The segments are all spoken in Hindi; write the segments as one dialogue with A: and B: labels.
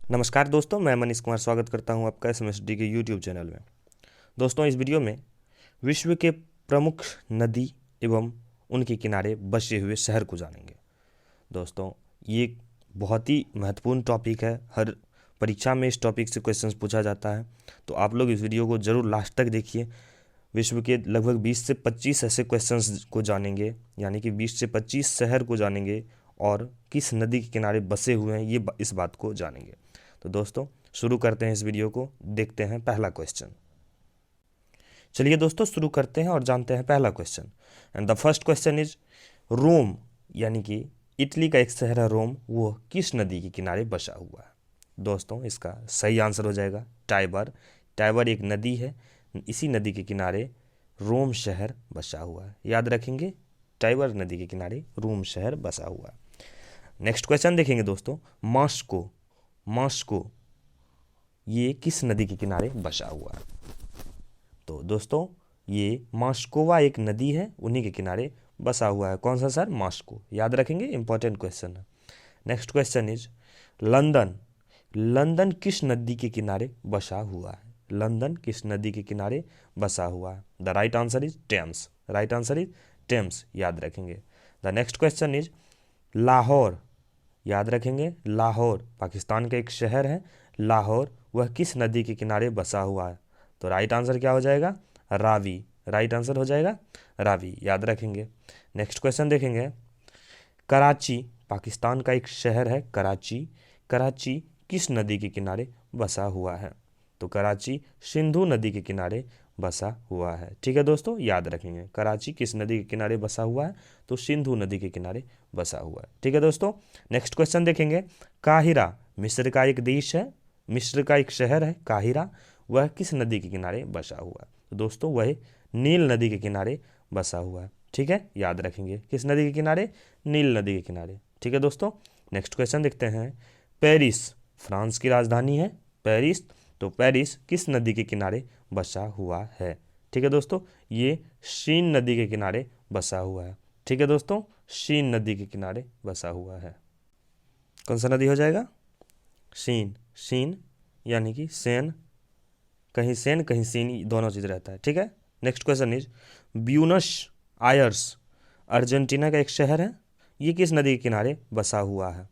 A: नमस्कार दोस्तों, मैं मनीष कुमार स्वागत करता हूं आपका एसएमएसडी के यूट्यूब चैनल में। दोस्तों, इस वीडियो में विश्व के प्रमुख नदी एवं उनके किनारे बसे हुए शहर को जानेंगे। दोस्तों, ये एक बहुत ही महत्वपूर्ण टॉपिक है। हर परीक्षा में इस टॉपिक से क्वेश्चंस पूछा जाता है, तो आप लोग इस वीडियो को ज़रूर लास्ट तक देखिए। विश्व के लगभग 20 से 25 ऐसे क्वेश्चंस को जानेंगे, यानी कि 20 से 25 शहर को जानेंगे और किस नदी के किनारे बसे हुए हैं इस बात को जानेंगे। तो दोस्तों, शुरू करते हैं इस वीडियो को। देखते हैं पहला क्वेश्चन। चलिए दोस्तों, शुरू करते हैं और जानते हैं पहला question. And the first question is Rome, यानी कि इटली का एक शहर है रोम, वो किस नदी के किनारे बसा हुआ है? दोस्तों, इसका सही आंसर हो जाएगा टाइबर। टाइबर एक नदी है, इसी नदी के किनारे रोम शहर बसा हुआ है। याद रखेंगे, टाइबर नदी के किनारे रोम शहर बसा हुआ है। नेक्स्ट क्वेश्चन देखेंगे दोस्तों। मॉस्को, मॉस्को ये किस नदी के किनारे बसा हुआ है? तो दोस्तों, ये मॉस्कोवा एक नदी है, उन्हीं के किनारे बसा हुआ है। कौन सा सर? मॉस्को। याद रखेंगे, इंपॉर्टेंट क्वेश्चन है। Next question is London. London किस नदी के किनारे बसा हुआ है? लंदन किस नदी के किनारे बसा हुआ है? The right answer is Thames. Right answer is Thames. याद रखेंगे। The next question is Lahore. याद रखेंगे, लाहौर पाकिस्तान का एक शहर है। लाहौर वह किस नदी के किनारे बसा हुआ है? तो राइट आंसर क्या हो जाएगा? रावी। राइट आंसर हो जाएगा रावी। याद रखेंगे। नेक्स्ट क्वेश्चन देखेंगे। कराची पाकिस्तान का एक शहर है कराची। कराची किस नदी के किनारे बसा हुआ है? तो कराची सिंधु नदी के किनारे बसा हुआ है। ठीक है दोस्तों, याद रखेंगे कराची किस नदी के किनारे बसा हुआ है? तो सिंधु नदी के किनारे बसा हुआ है। ठीक है दोस्तों, नेक्स्ट क्वेश्चन देखेंगे। काहिरा मिस्र का एक देश है, मिस्र का एक शहर है काहिरा, वह किस नदी के किनारे बसा हुआ है? तो दोस्तों, वह नील नदी के किनारे बसा हुआ है। ठीक है, याद रखेंगे किस नदी के किनारे? नील नदी के किनारे। ठीक है दोस्तों, नेक्स्ट क्वेश्चन देखते हैं। पेरिस फ्रांस की राजधानी है पेरिस, तो पेरिस किस नदी के किनारे बसा हुआ है? ठीक है दोस्तों, ये शीन नदी के किनारे बसा हुआ है। ठीक है दोस्तों, शीन नदी के किनारे बसा हुआ है। कौन सा नदी हो जाएगा? शीन। शीन यानी कि सेन, कहीं सेन कहीं सीन, दोनों चीज़ रहता है। ठीक है, next question is Buenos Aires Argentina का एक शहर है, ये किस नदी के किनारे बसा हुआ है?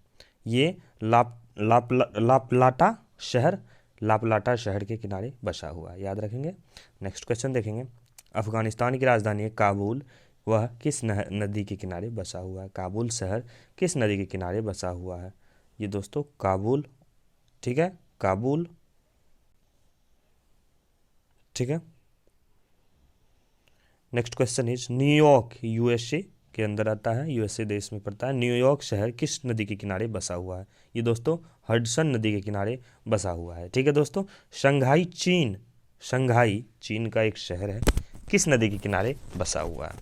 A: ये लाप्लाटा शहर, लाप्लाटा शहर के किनारे बसा हुआ है। याद रखेंगे। नेक्स्ट क्वेश्चन देखेंगे। अफगानिस्तान की राजधानी है काबुल, वह किस नदी के किनारे बसा हुआ है? काबुल शहर किस नदी के किनारे बसा हुआ है? ये दोस्तों काबुल। ठीक है, काबुल। ठीक है, next question is New York USA के अंदर आता है, यूएसए देश में पड़ता है। न्यूयॉर्क शहर किस नदी के किनारे बसा हुआ है? ये दोस्तों हडसन नदी के किनारे बसा हुआ है। ठीक है दोस्तों, शंघाई चीन, शंघाई चीन का एक शहर है, किस नदी के किनारे बसा हुआ है?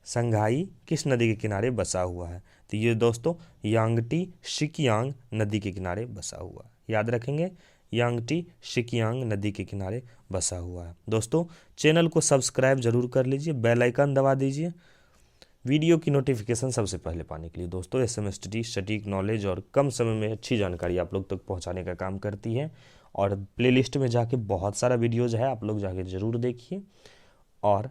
A: शंघाई किस नदी के किनारे बसा हुआ है? तो ये दोस्तों यांगटी शिकियांग नदी के किनारे बसा हुआ है। याद रखेंगे, यांगटी शिकियांग नदी के किनारे बसा हुआ है। दोस्तों, चैनल को सब्सक्राइब जरूर कर लीजिए, बेल आइकन दबा दीजिए वीडियो की नोटिफिकेशन सबसे पहले पाने के लिए। दोस्तों, एसएमएसटी सटीक नॉलेज और कम समय में अच्छी जानकारी आप लोग तक पहुंचाने का काम करती है। और प्लेलिस्ट में जाके बहुत सारा वीडियोज है, आप लोग जाके ज़रूर देखिए और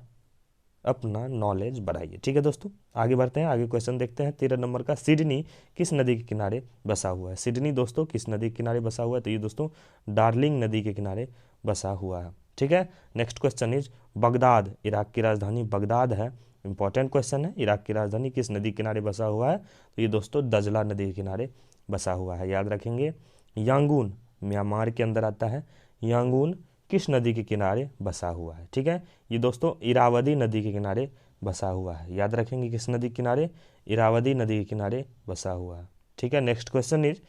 A: अपना नॉलेज बढ़ाइए। ठीक है दोस्तों, आगे बढ़ते हैं। आगे क्वेश्चन देखते हैं 13 नंबर का। सिडनी किस नदी के किनारे बसा हुआ है? सिडनी दोस्तों किस नदी के किनारे बसा हुआ है? तो ये दोस्तों डार्लिंग नदी के किनारे बसा हुआ है। ठीक है, next question is Baghdad, Iraq की राजधानी बगदाद है, इंपॉर्टेंट क्वेश्चन है। इराक की राजधानी किस नदी के किनारे बसा हुआ है? तो ये दोस्तों दजला नदी के किनारे बसा हुआ है। याद रखेंगे। यांगून म्यांमार के अंदर आता है, यांगून किस नदी के किनारे बसा हुआ है? ठीक है, ये दोस्तों इरावदी नदी के किनारे बसा हुआ है। याद रखेंगे किस नदी के किनारे? इरावदी नदी के किनारे बसा हुआ है। ठीक है, next question is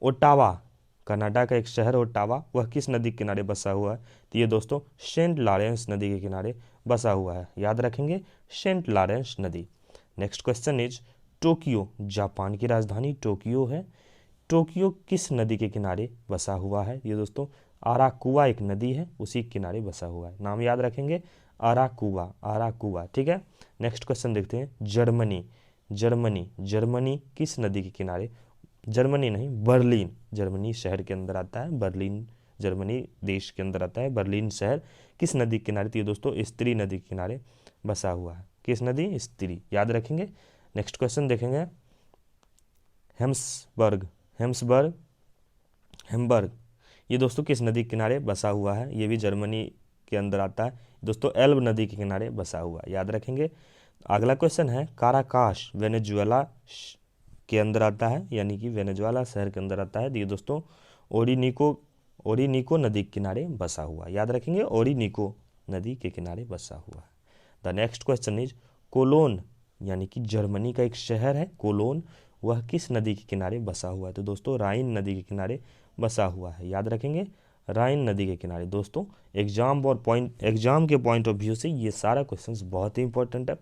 A: Ottawa, Canada का एक शहर ओटावा, वह किस नदी के किनारे बसा हुआ है? तो ये दोस्तों सेंट लॉरेंस नदी के किनारे बसा हुआ है। याद रखेंगे, सेंट लॉरेंस नदी। Next question is Tokyo, Japan की राजधानी टोक्यो है, टोक्यो किस नदी के किनारे बसा हुआ है? ये दोस्तों आराकुवा एक नदी है, उसी के किनारे बसा हुआ है। नाम याद रखेंगे, आराकुवा, आराकुवा। ठीक है, नेक्स्ट क्वेश्चन देखते हैं। जर्मनी, जर्मनी, जर्मनी किस नदी के किनारे जर्मनी नहीं, बर्लिन जर्मनी शहर के अंदर आता है, बर्लिन जर्मनी देश के अंदर आता है। बर्लिन शहर किस नदी के किनारे? तो ये दोस्तों स्त्री नदी के किनारे बसा हुआ है। किस नदी? स्त्री, याद रखेंगे। नेक्स्ट क्वेश्चन देखेंगे, हेम्सबर्ग, हेम्सबर्ग, हेम्बर्ग, ये दोस्तों किस नदी के किनारे बसा हुआ है? ये भी जर्मनी के अंदर आता है दोस्तों, एल्ब नदी के किनारे बसा हुआ है, याद रखेंगे। अगला क्वेश्चन है, काराकाश वेनेजुएला के अंदर आता है, यानी कि वेनेजुएला शहर के अंदर आता है। ये दोस्तों ओरिनिको, ओरिनिको नदी के किनारे बसा हुआ है, याद रखेंगे, ओरिनिको नदी के किनारे बसा हुआ है। The next question is Cologne, यानी कि जर्मनी का एक शहर है कोलोन, वह किस नदी के किनारे बसा हुआ है? तो दोस्तों राइन नदी के किनारे बसा हुआ है, याद रखेंगे, राइन नदी के किनारे। दोस्तों एग्जाम के पॉइंट ऑफ व्यू से ये सारा क्वेश्चंस बहुत ही इंपॉर्टेंट है।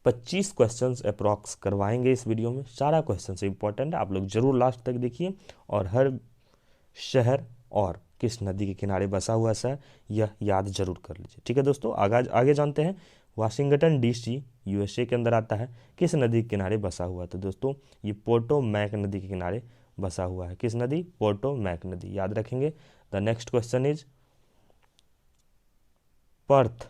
A: 25 क्वेश्चंस अप्रॉक्स करवाएंगे इस वीडियो में, सारा क्वेश्चंस इंपॉर्टेंट है, आप लोग जरूर लास्ट तक देखिए और हर शहर और किस नदी के किनारे बसा हुआ शहर यह याद जरूर कर लीजिए। ठीक है दोस्तों, आगे जानते हैं। वाशिंगटन डीसी यूएसए के अंदर आता है, किस नदी के किनारे बसा हुआ है? तो दोस्तों ये पोटोमैक नदी के किनारे बसा हुआ है। किस नदी? पोटोमैक नदी, याद रखेंगे। The next question is Perth,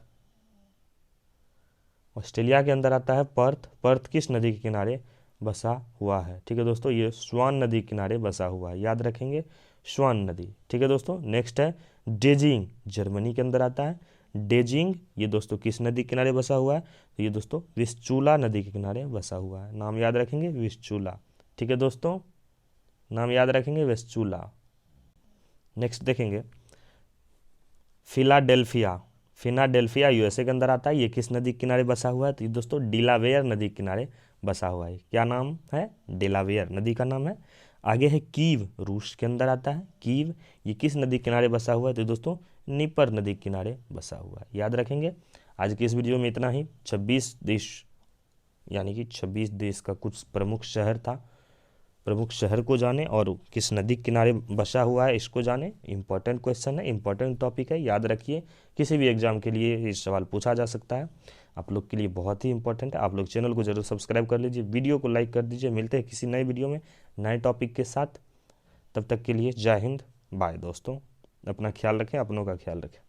A: Australia के अंदर आता है पर्थ, पर्थ किस नदी के किनारे बसा हुआ है? ठीक है दोस्तों, ये स्वान नदी के किनारे बसा हुआ है, याद रखेंगे, स्वान नदी। ठीक है दोस्तों, नेक्स्ट है डेजिंग, जर्मनी के अंदर आता है, डेजिंग ये दोस्तों किस नदी के किनारे बसा हुआ है? तो ये दोस्तों विस्चूला नदी के किनारे बसा हुआ है, नाम याद रखेंगे, विस्चूला। ठीक है दोस्तों, नाम याद रखेंगे, विस्चूला। नेक्स्ट देखेंगे, फिलाडेल्फिया, फिलाडेल्फिया यूएसए के अंदर आता है, ये किस नदी के किनारे बसा हुआ है? तो ये दोस्तों डिलावेयर नदी के किनारे बसा हुआ है। क्या नाम है? डिलावेयर नदी का नाम है। आगे है कीव, रूस के अंदर आता है, कीव ये किस नदी के किनारे बसा हुआ है? तो दोस्तों नीपर नदी के किनारे बसा हुआ है, याद रखेंगे। आज की इस वीडियो में इतना ही। 26 देश, यानी कि 26 देश का कुछ प्रमुख शहर था, प्रमुख शहर को जाने और किस नदी के किनारे बसा हुआ है इसको जाने। इंपॉर्टेंट क्वेश्चन है, इंपॉर्टेंट टॉपिक है, याद रखिए, किसी भी एग्जाम के लिए ये सवाल पूछा जा सकता है, आप लोग के लिए बहुत ही इंपॉर्टेंट है। आप लोग चैनल को जरूर सब्सक्राइब कर लीजिए, वीडियो को लाइक कर दीजिए। मिलते हैं किसी नए वीडियो में नए टॉपिक के साथ, तब तक के लिए जय हिंद, बाय दोस्तों, अपना ख्याल रखें, अपनों का ख्याल रखें।